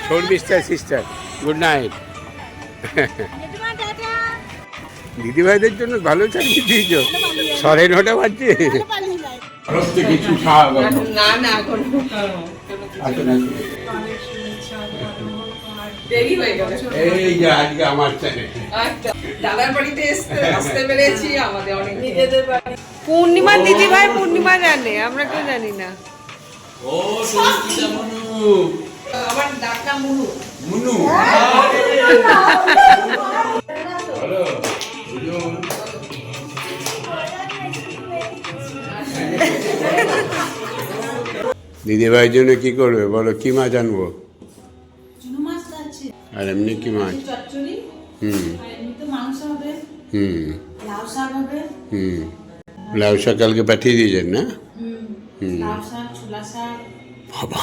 Sharmistha sister, good night. দিদিভাইদের জন্য ভালো চাকরি দিয়েছ। 9:30 বাজছে। কিছু না না এখন দেরি হয়ে গেল। এই যে আজকে আমার দাদার বাড়িতে আসতে পেরেছি, আমাদের অনেক নিজেদের বাড়ি। পূর্ণিমা দিদিভাই পূর্ণিমা জানে, আমরা কেউ জানি না। ও সুচিতা মনু, আমার ডাক নাম মুনু। মুনু হ্যালো দিদিভাইয়ের জন্য কি করবে বলো? কি মাছ আনবো? আর এমনি কি মাছ? লাউ শাক কালকে পাঠিয়ে দিয়েছেন না? বাবা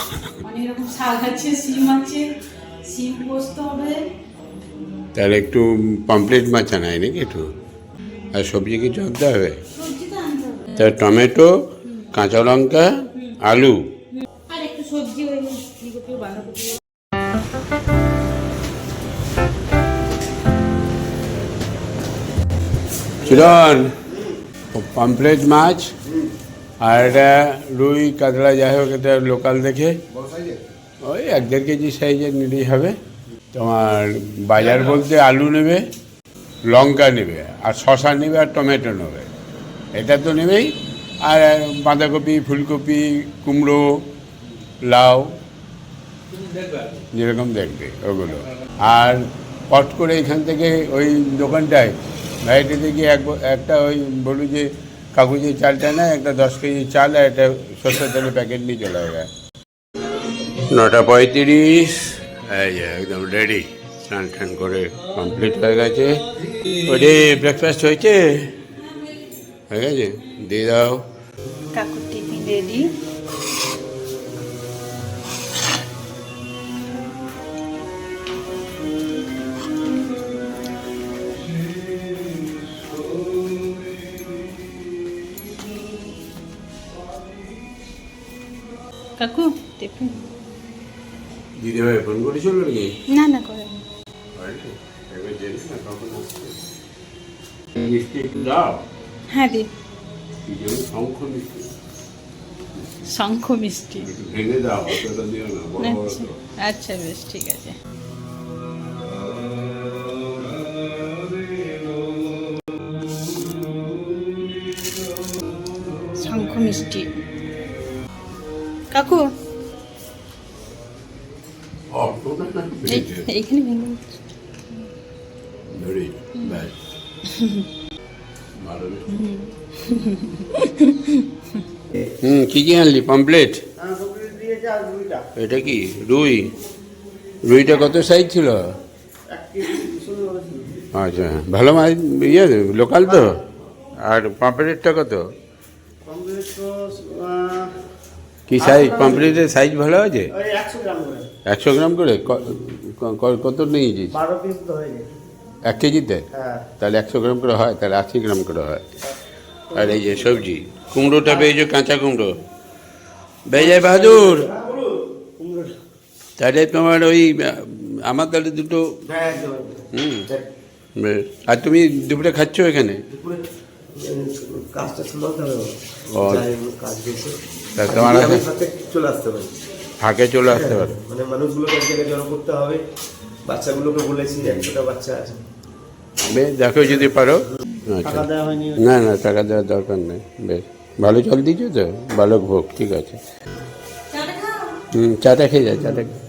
তাহলে একটু পমপ্লেট মাছ আনায় নাকি একটু? আর সবজি কিছু আনতে হবে? তা টমেটো, কাঁচা লঙ্কা, আলু, চিরন, পমপ্লেট মাছ আর এটা রুই কাতলা যাই হোক, এটা লোকাল দেখে ওই 1-1.5 কেজি সাইজের নিলেই হবে। তোমার বাজার বলতে আলু নেবে, লঙ্কা নেবে, আর শশা নেবে, আর টমেটো নেবে, এটা তো নেবেই। আর বাঁধাকপি, ফুলকপি, কুমড়ো, লাউ, যেরকম দেখবে ওগুলো। আর পট করে এখান থেকে ওই দোকানটায় ভাইটিতে গিয়ে একটা ওই বলুন যে কাগজের চালটা না, একটা 10 কেজি চাল আর একটা সরষের তেলের প্যাকেট নিয়ে চলে যায়। 9:35, এই যে একদম রেডি, স্নান টান করে কমপ্লিট হয়ে গেছে। ওরে ব্রেকফাস্ট হয়েছে? হয়ে গেছে, দিয়ে দাও। কাকুর টিফিন রেডি। কাকু টিফিন। দিদিভাই ফোন করেছিল নাকি? না না করে মিষ্টি একটু দাও। হ্যাঁ দি। শঙ্খ মিষ্টি, শঙ্খ মিষ্টি একটু ভেঙে দাও, অতটা দিও না, বড় বড় তো। আচ্ছা বেশ ঠিক আছে। শঙ্খ মিষ্টি কাকু এইখানে ভেঙে ধরি ব্যাস ভালো। কি কি আনলি? পমপ্লেট? এটা কি রুই? রুইটা কত সাইজ ছিল? আচ্ছা, ভালো মাছ, ইয়ে লোকাল তো। আর পমপ্লেটটা কত? কি সাইজ? পমপ্লেটের সাইজ ভালো আছে? 100 গ্রাম করে। কত নিয়েছিস? 1 কেজিতে? তাহলে 100 গ্রাম করে হয়, তাহলে 80 গ্রাম করে হয়। আর এই যে সবজি, কুমড়োটা পেয়েছো, কাঁচা কুমড়ো। বেজায় বাহাদুর, তাহলে তোমার ওই আমার তাহলে দুটো। আর তুমি দুপুরে খাচ্ছ এখানে? তোমার ফাঁকে চলে আসতে পারে, মানে মানুষগুলোকে এক জায়গায় জড়ো করতে হবে। বাচ্চাগুলোকে বলেছি, একটা বাচ্চা আছে, বেশ দেখো যদি পারো। আচ্ছা, না না টাকা দেওয়ার দরকার নেই। বেশ ভালো জল দিয়েছো তো, ভালো ভোগ, ঠিক আছে। চাটা খেয়ে যা, চাটা খেয়ে।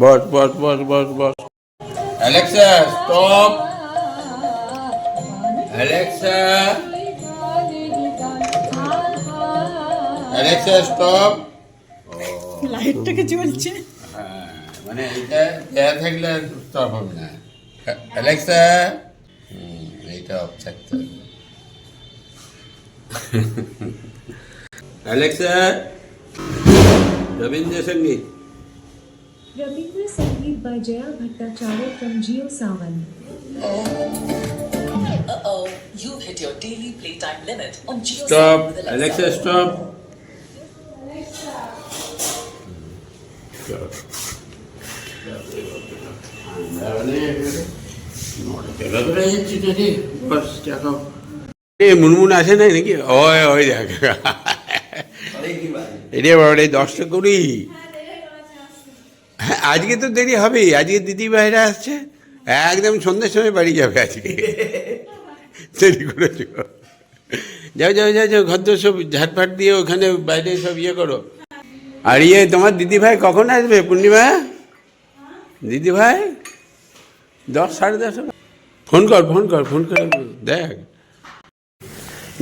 বস বস বস বস বস। Alexa stop, Alexa, Alexa stop. লাইটটাকে জ্বলছে। হ্যাঁ, মানে এটা দেয়া থাকলে স্টপ হবে না। অ্যালেক্সা, এইটা অফ থাকতে হবে। অ্যালেক্সা, রবীন্দ্র সঙ্গীত। Rabindra Sangeet by Jaya Bhattacharya from Jio Sawan. Uh-oh, you've hit your daily playtime limit on Jio Stop, Savan with Alexa, Alexa. stop. Stop. 9:40, Munmun আসে নাই নাকি? ওই ওই দেখ এটা বড় 10:20। হ্যাঁ, আজকে তো দেরি হবেই, আজকে দিদি ভাইরা আসছে, একদম সন্ধ্যের সময় বাড়ি যাবে আজকে। দেরি করেছ, যাও যাও যাও যাও, ঘর সব ঝাটফাট দিয়ে ওখানে বাইরে সব ইয়ে করো। আর ইয়ে তোমার দিদি ভাই কখন আসবে পূর্ণিমা? দিদি ভাই 10 সাড়ে 10। ফোন কর ফোন কর ফোন করে দেখ।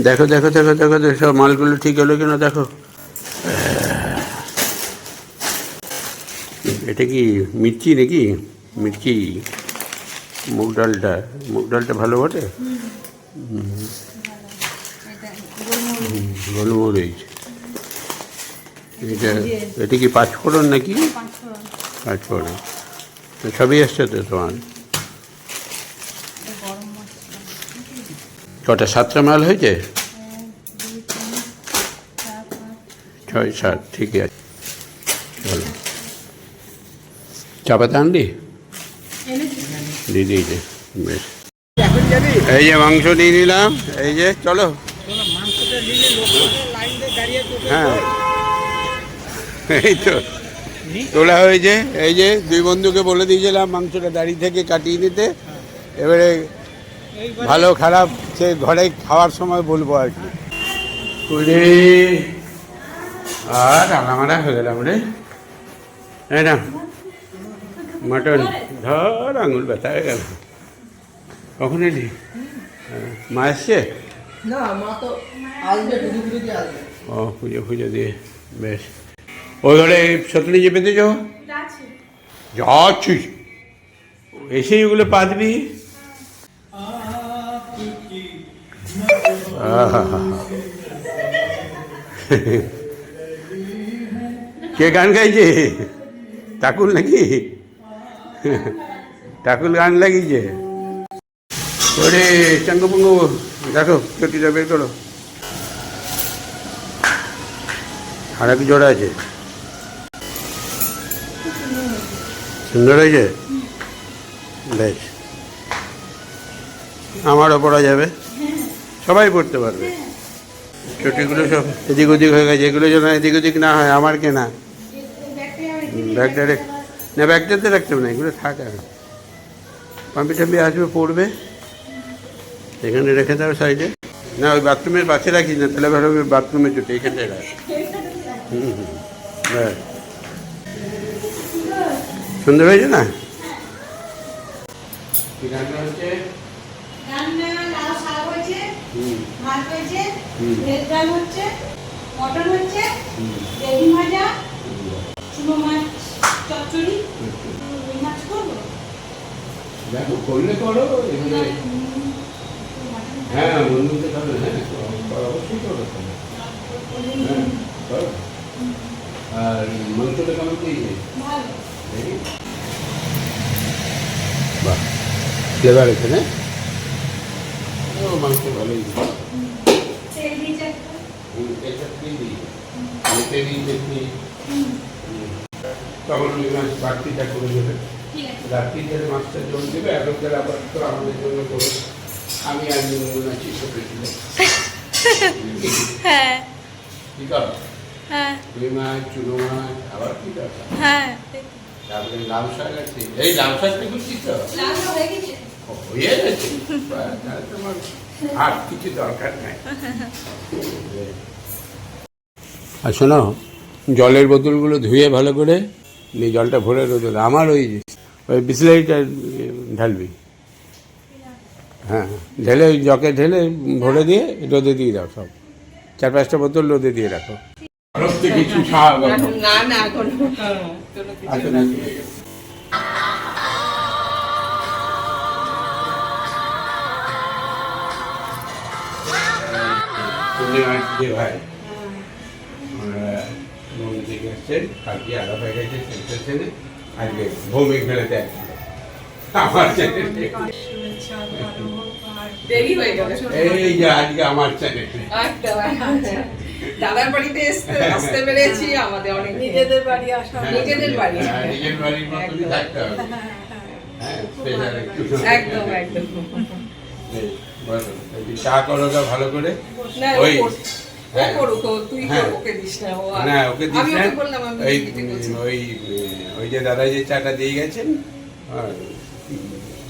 দেখো দেখো দেখো দেখো দেখো সব মালগুলো ঠিক হলো কিনা দেখো। এটা কি মির্চি নাকি? মির্চি, মুগ ডালটা ভালো বটে। গোলমরিচ, এটা কি পাঁচফোড়ন নাকি? পাঁচফোড়ন তো সবই আসছে তো তোমার। কটা 7টা মাল হয়েছে? 6-7, ঠিক আছে চলো। চা পাতা আনলি? দিয়ে দিয়েছে, বেশ। এই যে মাংস নিয়ে নিলাম, এই যে চলো। হ্যাঁ এই তো তোলা হয়েছে। এই যে 2 বন্ধুকে বলে দিয়েছিলাম মাংসটা দাঁড়িয়ে থেকে কাটিয়ে নিতে। এবারে ভালো খারাপ সে ঘরে খাওয়ার সময় বলবো আর কি। করে আর আলামারা হয়ে গেলাম রে। এই না মটন, ধর আঙুল ব্যথা হয়ে গেল। কখন এলি? মা এসছে? ও পুজো ফুজো দিয়ে বেশ। ওই ঘরে সতলি যে পেতে যাচ্ছিস, এসেই ওগুলো পাতবি। কে গান গাইছে? টাকুল নাকি? টাকুল গান লাগিয়েছে। ওরে চাঙ্গু পুঙ্গু দেখো, চটিটা বের করো। আর এক জোড়া আছে, সুন্দর হয়েছে বেশ। আমারও পড়া যাবে, সবাই পড়তে পারবে। চটিগুলো সব এদিক ওদিক হয়ে গেছে, এগুলো যেন এদিক ওদিক না হয়। আমার কেনা ব্যাগটা না, ব্যাগটাতে রাখতে হবে না, এগুলো থাক। আর পাম্পি টাম্পি আসবে পড়বে, এখানে রেখে দাও সাইডে। না ওই বাথরুমের পাশে রাখিস না, তাহলে ভালো বাথরুমে চটে এখানটায় রাখ। হ্যাঁ সুন্দর হয়েছে না? দেখো করলে করো, হ্যাঁ বন্ধুকে করো, হ্যাঁ অবশ্যই করো। হ্যাঁ করো। আর মাংসটা কেমন পেয়েছে? বাহ, ফ্লেভার আছে না? ও মাংস ভালোই তখন ওই মাছ বাড়তিটা করে দেবে, রাত্রিতে মাছটা জল দেবে। এখন তাহলে আবার তো আমাদের জন্য করো। আমি আর আছি ছোট ছিল। হ্যাঁ কি কর? হ্যাঁ রুই মাছ, চুনো মাছ, আবার কি দরকার? হ্যাঁ তারপরে লাউ শাক আছে। এই লাউ শাকটা করছিস তো? হয়ে গেছে, তাহলে তোমার আর কিছু দরকার নাই। আর শোনো, জলের বোতলগুলো ধুয়ে ভালো করে নিয়ে জলটা ভরে রোদে। আমার ওই বিসলারিটা ঢালবি, হ্যাঁ ঢেলে ওই জকে ঢেলে ভরে দিয়ে রোদে দিয়ে দাও। সব 4-5টা বোতল রোদে দিয়ে রাখো। কিছু না না এখন ভাই থেকে আসছেন, কালকে আলাদা হয়ে গেছে সেন্টার, আজকে ভৌমিক ফেলেতে আমার দেরি হয়ে গেল। এই যে আজকে আমার চ্যানেল দাদার বাড়িতে আসতে পেরেছি আমাদের অনেক নিজেদের বাড়ি আসা নিজেদের বাড়ি হ্যাঁ, নিজের বাড়ির মতনই থাকতে হবে। হ্যাঁ, special একটু। একদম একদম এই, বলো, একটু চা করো গা ভালো করে। না ওই, ও হ্যাঁ। করুক, তুই হ্যাঁ। ওকে দিস না ও না, ওকে দিস আমি না। ওকে বললাম আমি ওই, দিতে বলছি। ওই যে দাদা যে চাটা দিয়ে গেছেন,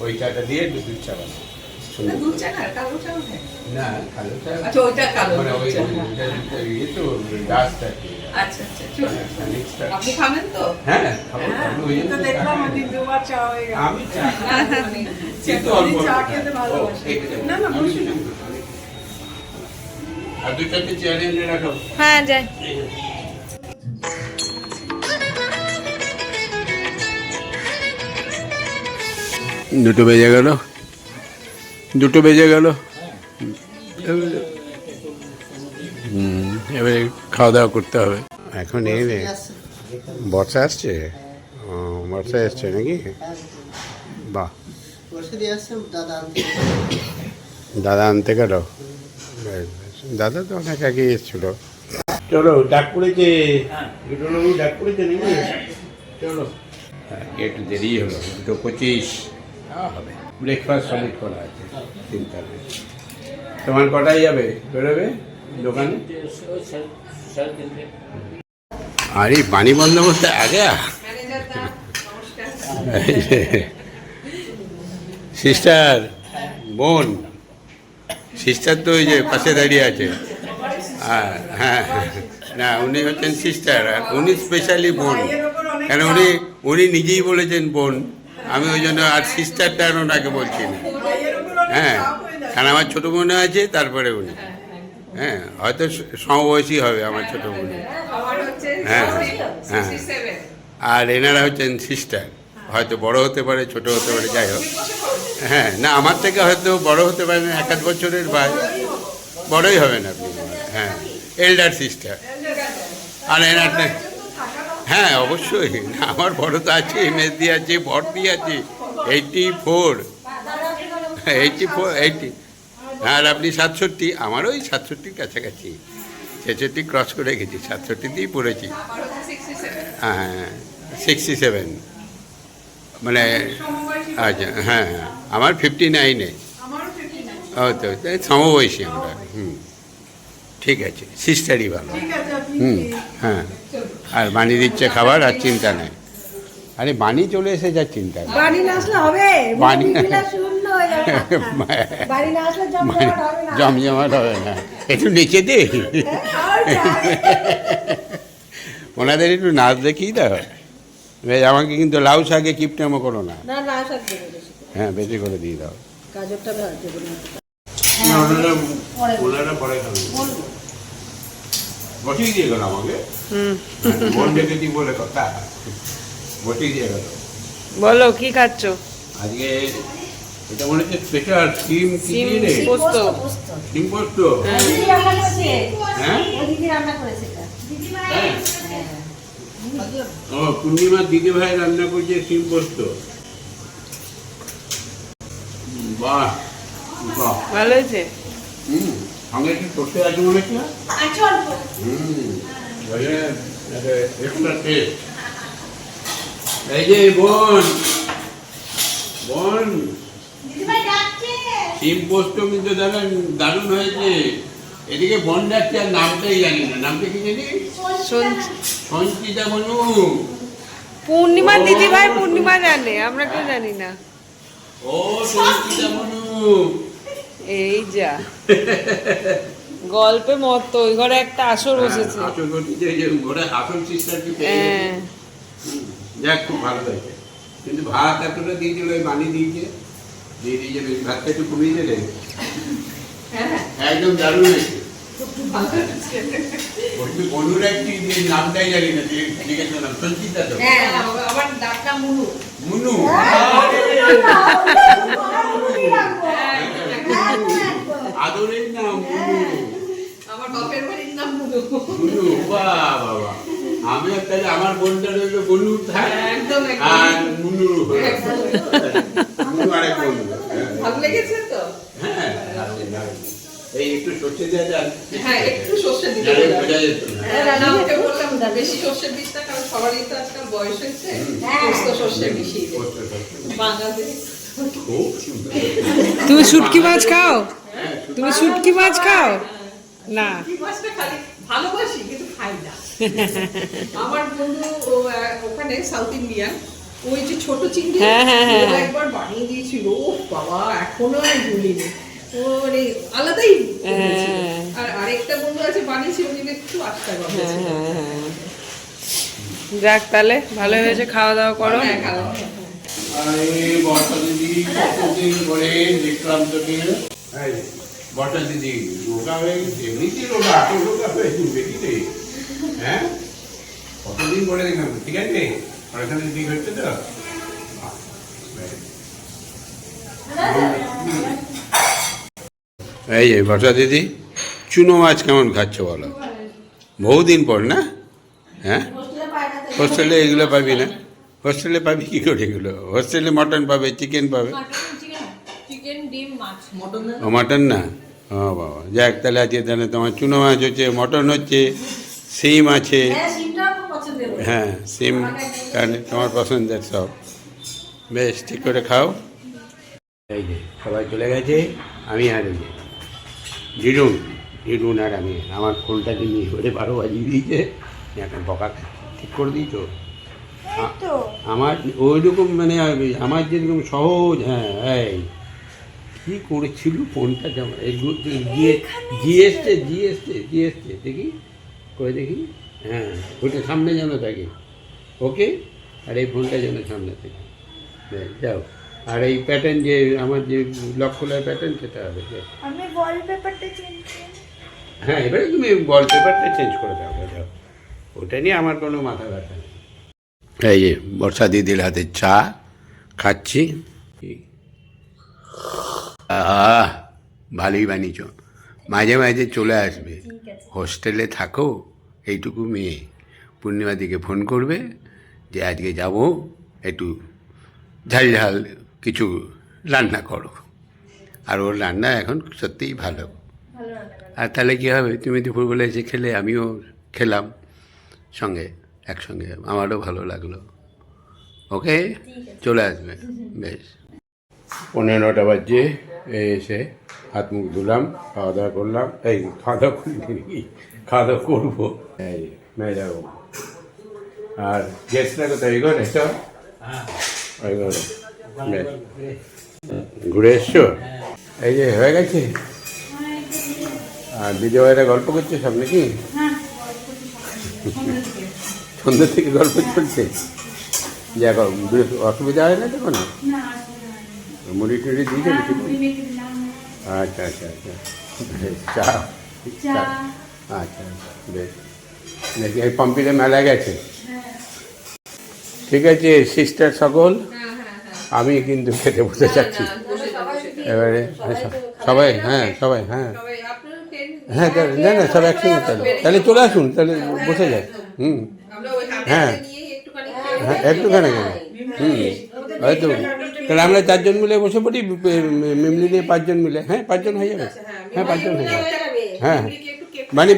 ওই চাটা দিয়ে দুধ চা বানাও। না, দুধ চা না, কালো চাও না। না, কালো চা। আচ্ছা, ওইটা কালো মানে ওই চা। ইয়ে তো ডাস্ট আর কি। আচ্ছা আচ্ছা চলো। খানিকটা। আপনি খাবেন তো? হ্যাঁ, খাবো, খাবো, ওই জন্য তো চা। আমি চা কিন্তু অল্প অল্প খাই। ও, এই যে, আমি দুটো- আর দু চারটে চেয়ারে এনে রাখো। হ্যাঁ যাই। দুটো বেজে গেল, দুটো বেজে গেল। এবারে খাওয়া দাওয়া করতে হবে। এখন এই রে, বর্ষা আসছে। ও, বর্ষা আসছে নাকি? বাহ, দাদা আনতে গেল। দাদা তো অনেক আগে এসেছিল। চলো, ডাক পড়েছে, দুটোবাবু ডাক পড়েছে নাকি? চলো। হ্যাঁ, একটু দেরি হলো, 2:25 হবে। ব্রেকফাস্ট সলিড করা আছে, চিন্তা নেই। তোমার কটাই যাবে, বেরোবে দোকানে? আরে পানি বন্দোবস্ত আগে ম্যানেজার দা নমস্কার। সিস্টার, বোন, সিস্টার তো ওই যে পাশে দাঁড়িয়ে আছে। হ্যাঁ হ্যাঁ, না উনি হচ্ছেন সিস্টার, আর উনি স্পেশালি বোন। কেন উনি নিজেই বলেছেন বোন, আমি ওই জন্য আর সিস্টারটা আর ওনাকে বলছি না। হ্যাঁ, কারণ আমার ছোটো বোনও আছে, তারপরে উনি। হ্যাঁ, হয়তো সমবয়সী হবে আমার ছোটো বোন। আমার হচ্ছে হ্যাঁ, হ্যাঁ। 67 আর এনারা হচ্ছেন সিস্টার, হয়তো বড় হতে পারে, ছোট হতে পারে, যাই হোক। হ্যাঁ, না আমার থেকে হয়তো বড় হতে পারেন, 1-1 বছরের ভাই, বড়ই হবেন আপনি। হ্যাঁ, এল্ডার সিস্টার। আর এনার, হ্যাঁ অবশ্যই, আমার বড় তো আছে, মেজদি আছে, ভর্তি আছে, 84, 80। আর আপনি 67, আমারও ওই 67 কাছাকাছি, 66 ক্রস করে গেছি, 67তেই পড়েছি। আমার হচ্ছে 67 হ্যাঁ, 67, মানে আচ্ছা, হ্যাঁ হ্যাঁ, আমার 59-এ। আমারও 59 ও তো তাই সমবয়সী আমরা। ঠিক আছে, সিস্টারই ভালো। হ্যাঁ, আর বানিয়ে দিচ্ছে খাবার, আর চিন্তা নেই। আরে বানি চলে এসে যা চিন্তা নেই। বাড়ি না আসলে হবে বাড়ি- বিপিলা শূন্য হয়ে যাবে বাড়ি না আসলে জমজমাট হবে না জমজমাট হবে না, একটু নিচে দে। ওনাদের একটু নাচ দেখিয়ে দাও। বেশ, আমাকে কিন্তু লাউ শাকে কিপটেমো করো না। না না আসার দেবে বেশি করে। হ্যাঁ, বেশি করে দিয়ে দাও। গাজরটা ভাজতে দেবে না ওনারা পরে খাবেন। বসিয়ে দিয়ে গেল আমাকে, মন ডেকেছি বলে কথা, বসিয়ে দিয়ে গেল। বলো কি খাচ্ছো? আজকে এটা মনে হচ্ছে স্পেশাল সিম সিম রে, পোস্ত। সিম পোস্ত। দিদি রান্না করেছে হ্যাঁ, ও দিদি রান্না করেছে এটা হ্যাঁ। ও, পূর্ণিমার দিদি ভাই রান্না করছে সিম পোস্ত। বাহ বাহ, ভালো হয়েছে? সঙ্গে একটু সর্ষে আছে মনে হচ্ছে। আচ্ছা অল্প এক্সট্রা টেস্ট। এই যে বোন, বোন, দিদিভাই ডাকছে সিম পোস্ত কিন্তু দেখেন দারুণ হয়েছে। এদিকে বোন যাচ্ছে, আর নামটাই জানি না, নামটা কি জানি? সঞ্চিতা বনু। পূর্ণিমা দিদি ভাই পূর্ণিমা জানে, আমরা কেউ জানি না। ও সঞ্চিতা বনু, এই যা গল্পে মতো ওই ঘরে একটা আসর বসেছে। আসল ঘটিতে যে ঘরে আসল সিস্টারকে পেয়ে গেছে। হ্যাঁ, যাক, খুব ভালো হয়েছে। কিন্তু ভাত এতটা দিয়ে দিল, বানিয়ে দিয়েছে, দিয়ে দিয়েছে, বেশ ভাতটা একটু কমিয়ে দেবে। একদম দারুণ হয়েছে। বন্ধুরা একটি নামটাই জানি না, জিজ্ঞেস করলাম, সঞ্চিতা তো? হ্যাঁ, আমার ডাকটা মুনু। মুনু, আদরের নাম মুনু। আমার বাপের বাড়ির নাম মুনু। মুনু, বাহ বাবা, আমি তাহলে আমার বোনটা রইল বনু, একদম আর মুনু হলো। মুনু আরেক বন্ধু। ভালো লেগেছে তো? হ্যাঁ, দারুণ, দারুণ। এই একটু সর্ষে দেওয়া যায় হ্যাঁ একটু সর্ষে দিতে নাহলে হবে। বোঝা যেত না। না, ওকে বললাম বেশি সর্ষে দিস না, কারণ সবারই তো আজকাল বয়স হয়েছে, পোস্ত সর্ষে মিশিয়ে দে। পোস্ত সর্ষে। বাঙালি খুব সুন্দর। তুমি শুটকি মাছ খাও? তুমি শুটকি মাছ খাও না? কি মাছটা খালি ভালোবাসি কিন্তু খাই না। আমার বন্ধু ওখানে সাউথ ইন্ডিয়ান, ওই যে ছোট চিংড়ি হ্যাঁ, হ্যাঁ, হ্যাঁ, ওরা একবার বানিয়ে দিয়েছিল, ও বাবা এখনো আমি ভুলিনি, ও মানে আলাদাই করেছিল। আর আরেকটা বন্ধু আছে বানিয়েছিল, কিন্তু একটু আটটা গন্ধ ছিল। যাক তাহলে ভালো হয়েছে, খাওয়া দাওয়া করো। হ্যাঁ, খাওয়া। আরে বর্ষা দিদি কতদিন পরে দেখলাম তোকে। এই, বর্ষা দিদি রোগা হয়ে গেছে, এমনিতেই রোগা, এত রোগা হয়ে গেছে কি রে? হ্যাঁ, কতদিন পরে দেখলাম, ঠিক আছে? পড়াশোনা ঠিক হচ্ছে তো? এই যে বর্ষা দিদি, চুনো মাছ কেমন খাচ্ছ বলো? বহুদিন পর না? হ্যাঁ, হোস্টেলে এগুলো পাবি না? হোস্টেলে পাবি কি করে এগুলো? হোস্টেলে মটন পাবে, চিকেন পাবে। চিকেন, ডিম, মাছ। ও মাটন না? ও বাবা, যাক তাহলে আজকে তাহলে তোমার চুনো মাছ হচ্ছে, মটন হচ্ছে, সিম আছে। হ্যাঁ, সিমটাও খুব পছন্দের। হ্যাঁ, সিম কারণে তোমার পছন্দের সব। বেশ, ঠিক করে খাও। এই যে সবাই চলে গেছে, আমি আর এই যে ডিডুন আর আমি, আমার ফোনটাকে নিয়ে ওরে 12 বাজিয়ে দিয়েছে, এখন বকা ঠিক করে দিয়েছো। আমার ওইরকম মানে আমার যেরকম সহজ, হ্যাঁ এই কী করেছিল ফোনটা, যেমন জিএসটে দেখি করে দেখি, হ্যাঁ ওইটা সামনে যেন থাকে, ওকে। আর এই ফোনটা যেন সামনে থাকে, যাও। আর এই প্যাটার্ন যে আমার যে লক খোলার প্যাটার্ন, সেটা হবে। আমি ওয়ালপেপারটা চেঞ্জ করি। হ্যাঁ, এবারে তুমি ওয়ালপেপারটা চেঞ্জ করে দাও, যাও। ওটা নিয়ে আমার কোনো মাথা ব্যথা নেই। এই যে বর্ষা দিদির হাতে চা খাচ্ছি। আহ, ভালোই বানিয়েছ। মাঝে মাঝে চলে আসবে, হোস্টেলে থাকো এইটুকু মেয়ে। পূর্ণিমা দিকে ফোন করবে যে আজকে যাব, একটু ঝাল ঝাল কিছু রান্না করো। আর ওর রান্না এখন সত্যিই ভালো। আর তাহলে কী হবে, তুমি দুপুরবেলা এসে খেলে, আমিও খেলাম সঙ্গে, একসঙ্গে, আমারও ভালো লাগলো। ওকে, চলে আসবে। বেশ, 15টা বাজে এসে হাত মুখ ধুলাম, খাওয়া দাওয়া করলাম। এই খাওয়া দাওয়া করি, খাওয়া দাওয়া করবো। এই মেজাবো। আর গেস্টরা কোথায়? এই ঘরে সব? ওই ঘরে। বেশ, ঘুরে এসছো? এই যে হয়ে গেছে। আর দিদিভাইরা গল্প করছে সব নাকি? সন্ধ্যা থেকে গল্প চলছে। যে এখন অসুবিধা হয় না তখন? মুড়ি টুড়ি দিয়ে দেবে? আচ্ছা আচ্ছা আচ্ছা, চা চা, আচ্ছা বেশ। দেখি এই পম্পিতে মেলা গেছে। ঠিক আছে সিস্টার সকল, আমি কিন্তু খেতে বসে যাচ্ছি এবারে। সবাই, হ্যাঁ সবাই, হ্যাঁ হ্যাঁ, না না সব একসঙ্গে, তাহলে চলে আসুন, তাহলে বসে যায়। হ্যাঁ হ্যাঁ, একটুখানি কেন, হয়তো তাহলে আমরা 4 জন মিলে বসে পড়ি, মেমলি নিয়ে 5 জন মিলে। হ্যাঁ 5 জন হয়ে যাবে, হ্যাঁ 5 জন হয়ে যাবে। হ্যাঁ বানি,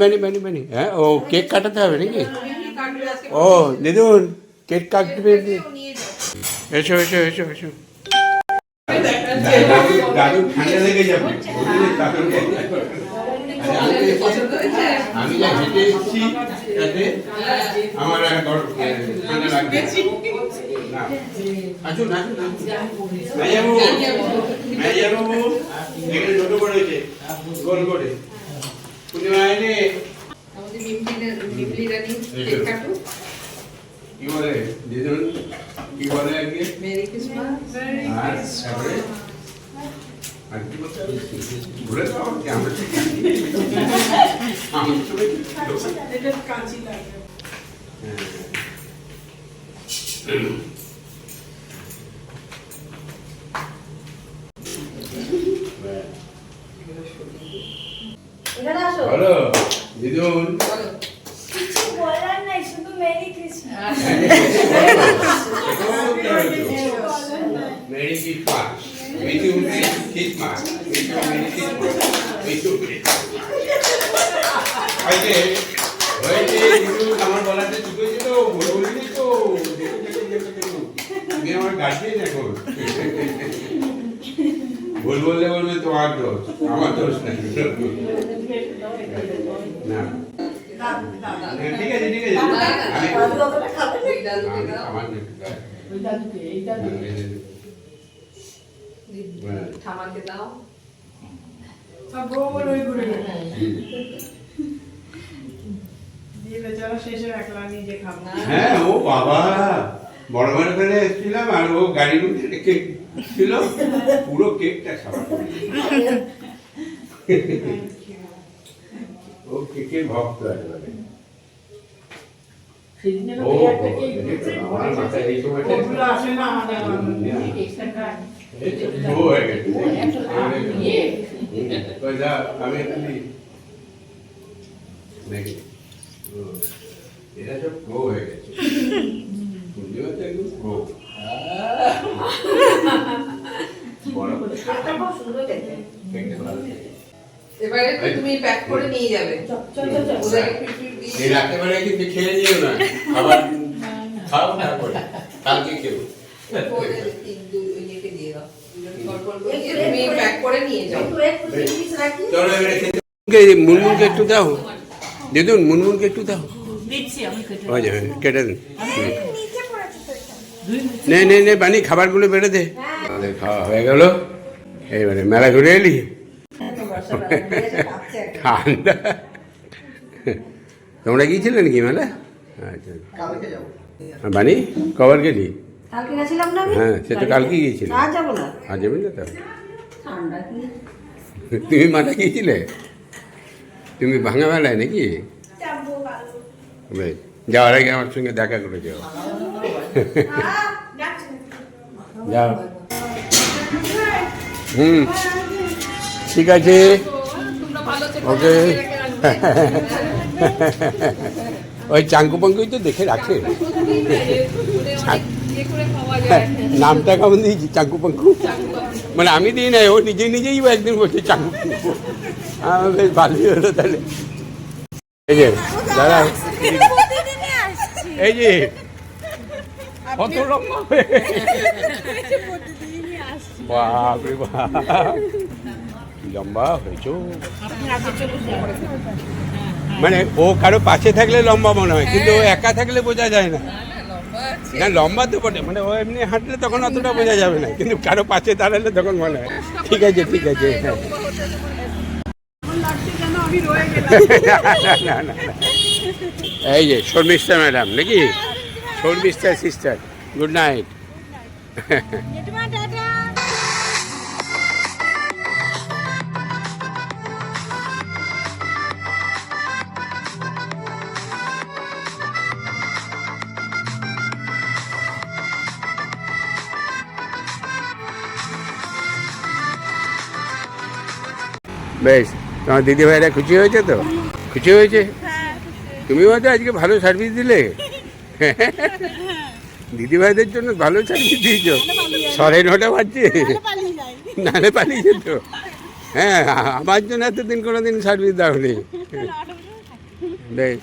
হ্যাঁ ও কেক কাটাতে হবে নাকি? ও দিদুন কেক কাটবে, এসো এসো এসো এসো। দাদু ঠান্ডা লেগে যাবে। আমি যা হেঁটে এসেছি তাতে আমার ঠান্ডা লাগবে। আসুন আসুন, মেজাবাবু এখানে ছোট করেছে গোল করে। পূর্ণিমা এলে কি বলে দিদুন, কি বলে আজকে? Merry Christmas. আর তারপরে আর কি বলতে হবে? ভুলে যাও কি আমরা আমি এটা কাঁচি লাগে। এখানে আসো। বলো দিদুন। কিছু বলার নাই, শুধু merry Christmas. Merry Christmas, wish you merry Christmas, wish you merry Christmas. আমার বলাতে চুপ হয়েছে তো, ভুল বলিনি তো। তুমি আমার গার্জিয়ান এখন। ভুল বললে বলবে তোমার দোষ, আমার দোষ নাই। না ঠিক আছে ঠিক আছে, আমার ঠামাকে দাও। হ্যাঁ ও বাবা, বড় বড় করে এসেছিলাম আর ও গাড়ির মধ্যে রেখে ছিল, পুরো কেকটা খাওয়া। ও কেকের ভক্ত একেবারে। ও আমার মাথায় এই সময়টা ও হয়ে গেছে। আমি একটু দেখি এরা সব প্রো হয়ে গেছে, বুঝতে পারছো, একদম প্রো। এবারে তুমি প্যাক করে নিয়ে যাবে। এই রাত্রেবেলা কিন্তু খেয়ে নিও না, খাবার খাও তারপরে কালকে খেও। তুমি প্যাক করে নিয়ে যাও। চলো এবারে খেতে। মুনমুনকে একটু দাও দিদুন, মুনমুনকে একটু দাও। ওই যে কেটে দিন। নে নে নে বানি, খাবারগুলো বেড়ে দে। আমাদের খাওয়া হয়ে গেল, এইবারে মেলা ঘুরে এলি। ঠান্ডা। তোমরা গিয়েছিলে নাকি মেলা? আচ্ছা বানি, কবার গেলি? কালকে গেছিলাম না আমি? হ্যাঁ সে তো কালকে গিয়েছিল। আজ যাবো না। আজ যাবেন না তো? ঠান্ডা কি? তুমি মাঠে গিয়েছিলে? তুমি ভাঙা মেলায় নাকি? বেশ, যাওয়ার আগে আমার সঙ্গে দেখা করে যাও। যাও। হুম ঠিক আছে, ওকে। ওই চাঙ্কু পাঙ্কুই তো দেখে রাখে। নামটা কেমন দিয়েছি, চাঙ্কু পাঙ্কু? মানে আমি দিই না, ও নিজে নিজেই একদিন বলছে চাঙ্কু পাঙ্কু। বেশ ভালোই হলো তাহলে। এই যে দাদা, এই যে কত লম্বা বাপরে বাপ, লম্বা হয়েছ। মানে ও কারো পাশে থাকলে লম্বা মনে হয়, কিন্তু ও একা থাকলে বোঝা যায় না। না লম্বা তো বটে, মানে ও এমনি হাঁটলে তখন অতটা বোঝা যাবে না, কিন্তু কারো পাশে দাঁড়ালে তখন মনে হয়। ঠিক আছে ঠিক আছে, হ্যাঁ। না না না, এই যে শর্মিষ্ঠা ম্যাডাম নাকি? Sharmishtha sister, good night. বেশ, তোমার দিদি ভাইরা খুশি হয়েছে তো? খুশি হয়েছে? তুমিও হয়তো আজকে ভালো সার্ভিস দিলে। দিদি ভাইদের জন্য ভালো সার্ভিস দিয়েছ। 9:30 বাজছে, নাহলে পালিয়ে যেত। হ্যাঁ আমার জন্য এতদিন কোনোদিন সার্ভিস দাওনি। বেশ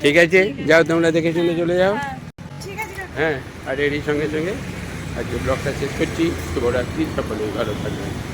ঠিক আছে, যাও তোমরা দেখে শুনে চলে যাও। হ্যাঁ আর এরই সঙ্গে সঙ্গে আজকে ব্লগটা শেষ করছি। শুভরাত্রি, সকলেই ভালো থাকবেন।